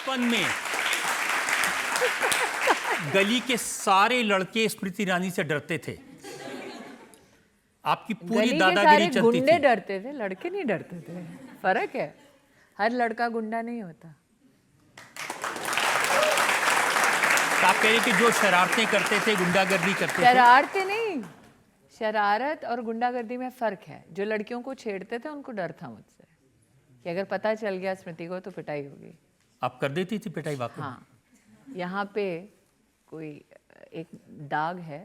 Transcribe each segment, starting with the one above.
बचपन में गली के सारे लड़के स्मृति ईरानी से डरते थे। आपकी पूरी दादागिरी चलती थी। गुंडे डरते थे, लड़के नहीं डरते थे। फर्क है, हर लड़का गुंडा नहीं होता। तो आप कह रहे कि जो शरारतें करते थे, गुंडागर्दी करते थे। शरारतें नहीं, शरारत और गुंडागर्दी में फ़र्क है। जो लड़कियों को छेड़ते थे उनको डर था मुझसे कि अगर पता चल गया स्मृति को तो पिटाई होगी। आप कर देती थी पिटाई वाकई? हाँ, यहाँ पे कोई एक दाग है,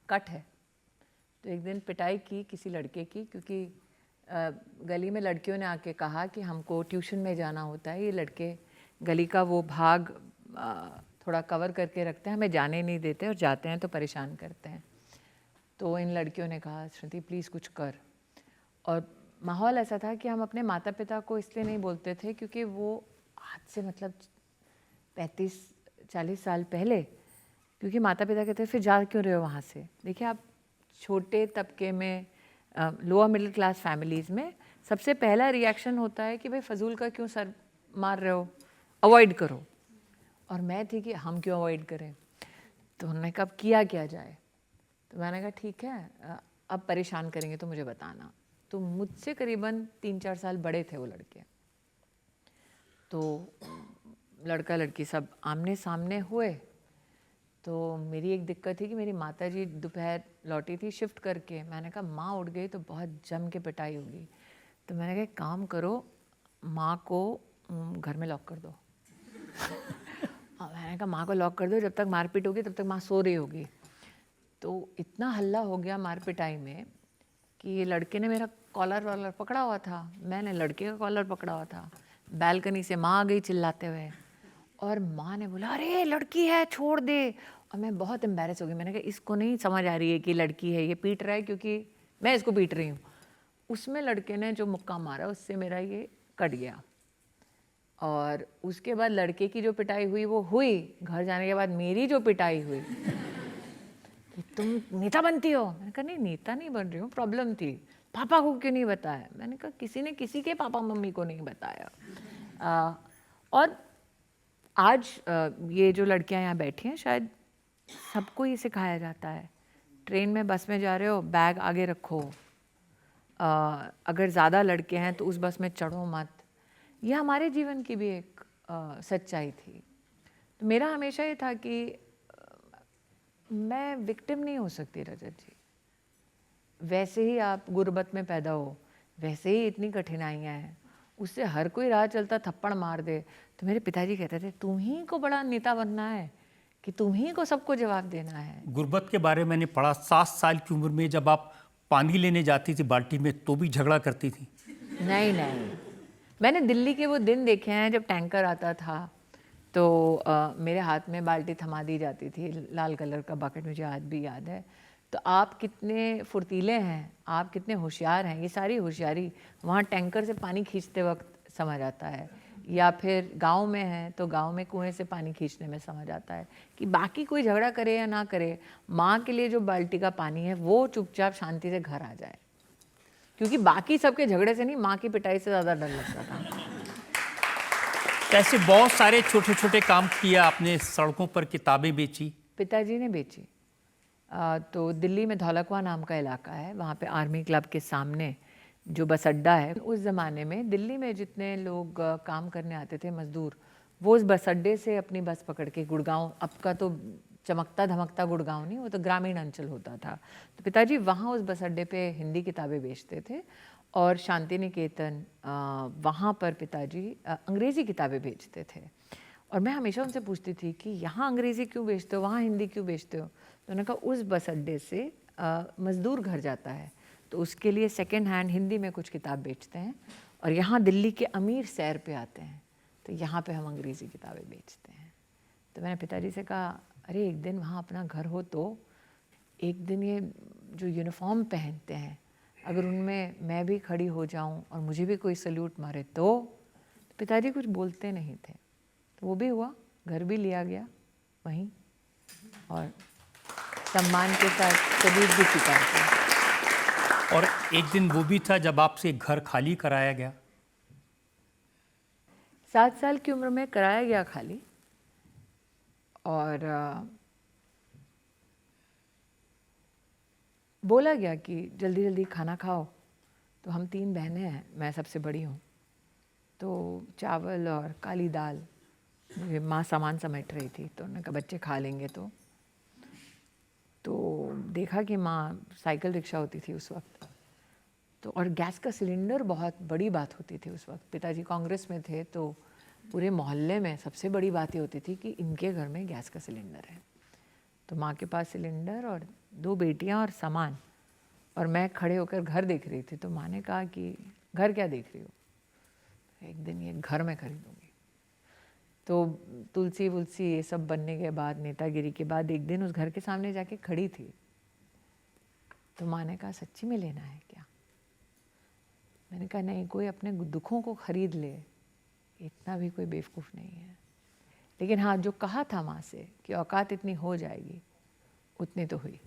कट है, तो एक दिन पिटाई की किसी लड़के की, क्योंकि गली में लड़कियों ने आके कहा कि हमको ट्यूशन में जाना होता है, ये लड़के गली का वो भाग थोड़ा कवर करके रखते हैं, हमें जाने नहीं देते और जाते हैं तो परेशान करते हैं। तो इन लड़कियों ने कहा स्मृति प्लीज़ कुछ कर। और माहौल ऐसा था कि हम अपने माता पिता को इसलिए नहीं बोलते थे क्योंकि वो आज से मतलब 35-40 साल पहले, क्योंकि माता पिता कहते फिर जा क्यों रहे हो वहाँ से। देखिए, आप छोटे तबके में लोअर मिडिल क्लास फैमिलीज़ में सबसे पहला रिएक्शन होता है कि भाई फजूल का क्यों सर मार रहे हो, अवॉइड करो। और मैं थी कि हम क्यों अवॉइड करें। तो उन्होंने कहा किया क्या जाए। तो मैंने कहा ठीक है, अब परेशान करेंगे तो मुझे बताना। तो मुझसे करीबन 3-4 साल बड़े थे वो लड़के। तो लड़का लड़की सब आमने सामने हुए। तो मेरी एक दिक्कत थी कि मेरी माताजी दोपहर लौटी थी शिफ्ट करके। मैंने कहा माँ उठ गई तो बहुत जम के पिटाई होगी। तो मैंने कहा एक काम करो, माँ को घर में लॉक कर दो। मैंने कहा माँ को लॉक कर दो, जब तक मारपीट होगी तब तक माँ सो रही होगी। तो इतना हल्ला हो गया मारपिटाई में कि ये लड़के ने मेरा कॉलर पकड़ा हुआ था, मैंने लड़के का कॉलर पकड़ा हुआ था। बैल्कनी से माँ आ गई चिल्लाते हुए और माँ ने बोला अरे लड़की है छोड़ दे। और मैं बहुत एम्बैरेस हो गई। मैंने कहा इसको नहीं समझ आ रही है कि लड़की है, ये पीट रहा है क्योंकि मैं इसको पीट रही हूँ। उसमें लड़के ने जो मुक्का मारा उससे मेरा ये कट गया। और उसके बाद लड़के की जो पिटाई हुई वो हुई। घर जाने के बाद मेरी जो पिटाई हुई कि तुम नेता बनती हो। मैंने कहा नहीं नेता नहीं बन रही हूँ, प्रॉब्लम थी, पापा को क्यों नहीं बताया। मैंने कहा किसी ने किसी के पापा मम्मी को नहीं बताया। और आज ये जो लड़कियां यहाँ बैठी हैं शायद सबको ही सिखाया जाता है। ट्रेन में बस में जा रहे हो बैग आगे रखो, अगर ज़्यादा लड़के हैं तो उस बस में चढ़ो मत। यह हमारे जीवन की भी एक सच्चाई थी। तो मेरा हमेशा ये था कि मैं विक्टिम नहीं हो सकती रजत जी। वैसे ही आप गुर्बत में पैदा हो, वैसे ही इतनी कठिनाइयाँ हैं, उससे हर कोई राह चलता थप्पड़ मार दे। तो मेरे पिताजी कहते थे तुम ही को बड़ा नेता बनना है कि तुम ही को सबको जवाब देना है। गुर्बत के बारे में मैंने पढ़ा, 7 साल की उम्र में जब आप पानी लेने जाती थी बाल्टी में तो भी झगड़ा करती थी। नहीं, मैंने दिल्ली के वो दिन देखे हैं जब टैंकर आता था तो मेरे हाथ में बाल्टी थमा दी जाती थी, लाल कलर का बकेट, मुझे आज भी याद है। तो आप कितने फुर्तीले हैं, आप कितने होशियार हैं, ये सारी होशियारी वहाँ टैंकर से पानी खींचते वक्त समझ आता है। या फिर गांव में है तो गांव में कुएं से पानी खींचने में समझ आता है कि बाकी कोई झगड़ा करे या ना करे, माँ के लिए जो बाल्टी का पानी है वो चुपचाप शांति से घर आ जाए। क्योंकि बाकी सबके झगड़े से नहीं, माँ की पिटाई से ज़्यादा डर लगता था। ऐसे बहुत सारे छोटे छोटे काम किया आपने। सड़कों पर किताबें बेची? पिताजी ने बेची। तो दिल्ली में धौलकवा नाम का इलाका है, वहाँ पे आर्मी क्लब के सामने जो बस अड्डा है, उस ज़माने में दिल्ली में जितने लोग काम करने आते थे मज़दूर, वो उस बस अड्डे से अपनी बस पकड़ के गुड़गांव, अब का तो चमकता धमकता गुड़गांव नहीं, वो तो ग्रामीण अंचल होता था। तो पिताजी वहाँ उस बस अड्डे पे हिंदी किताबें बेचते थे और शांति निकेतन वहाँ पर पिताजी अंग्रेज़ी किताबें बेचते थे। और मैं हमेशा उनसे पूछती थी कि यहाँ अंग्रेज़ी क्यों बेचते हो, वहाँ हिंदी क्यों बेचते हो। तो उन्होंने कहा उस बस अड्डे से मज़दूर घर जाता है तो उसके लिए सेकेंड हैंड हिंदी में कुछ किताब बेचते हैं, और यहाँ दिल्ली के अमीर सैर पे आते हैं तो यहाँ पे हम अंग्रेज़ी किताबें बेचते हैं। तो मैंने पिताजी से कहा अरे एक दिन वहाँ अपना घर हो तो एक दिन ये जो यूनिफॉर्म पहनते हैं अगर उनमें मैं भी खड़ी हो जाऊँ और मुझे भी कोई सल्यूट मारे तो पिताजी कुछ बोलते नहीं थे। तो वो भी हुआ, घर भी लिया गया वहीं और सम्मान के साथ सल्यूट भी स्वीकार किया। और एक दिन वो भी था जब आपसे घर खाली कराया गया। 7 साल की उम्र में कराया गया खाली, और बोला गया कि जल्दी जल्दी खाना खाओ। तो हम 3 बहनें हैं, मैं सबसे बड़ी हूँ, तो चावल और काली दाल, मुझे माँ सामान समेट रही थी, तो उन्होंने कहा बच्चे खा लेंगे। तो देखा कि माँ, साइकिल रिक्शा होती थी उस वक्त, तो और गैस का सिलेंडर बहुत बड़ी बात होती थी उस वक्त। पिताजी कांग्रेस में थे, तो पूरे मोहल्ले में सबसे बड़ी बात ये होती थी कि इनके घर में गैस का सिलेंडर है। तो माँ के पास सिलेंडर और 2 बेटियां और सामान, और मैं खड़े होकर घर देख रही थी। तो माँ ने कहा कि घर क्या देख रही हो, एक दिन ये घर मैं खरीदूंगी। तो तुलसी वुलसी ये सब बनने के बाद, नेतागिरी के बाद, एक दिन उस घर के सामने जाके खड़ी थी। तो माँ ने कहा सच्ची में लेना है क्या? मैंने कहा नहीं, कोई अपने दुखों को खरीद ले, इतना भी कोई बेवकूफ़ नहीं है। लेकिन हाँ, जो कहा था माँ से कि औकात इतनी हो जाएगी, उतनी तो हुई।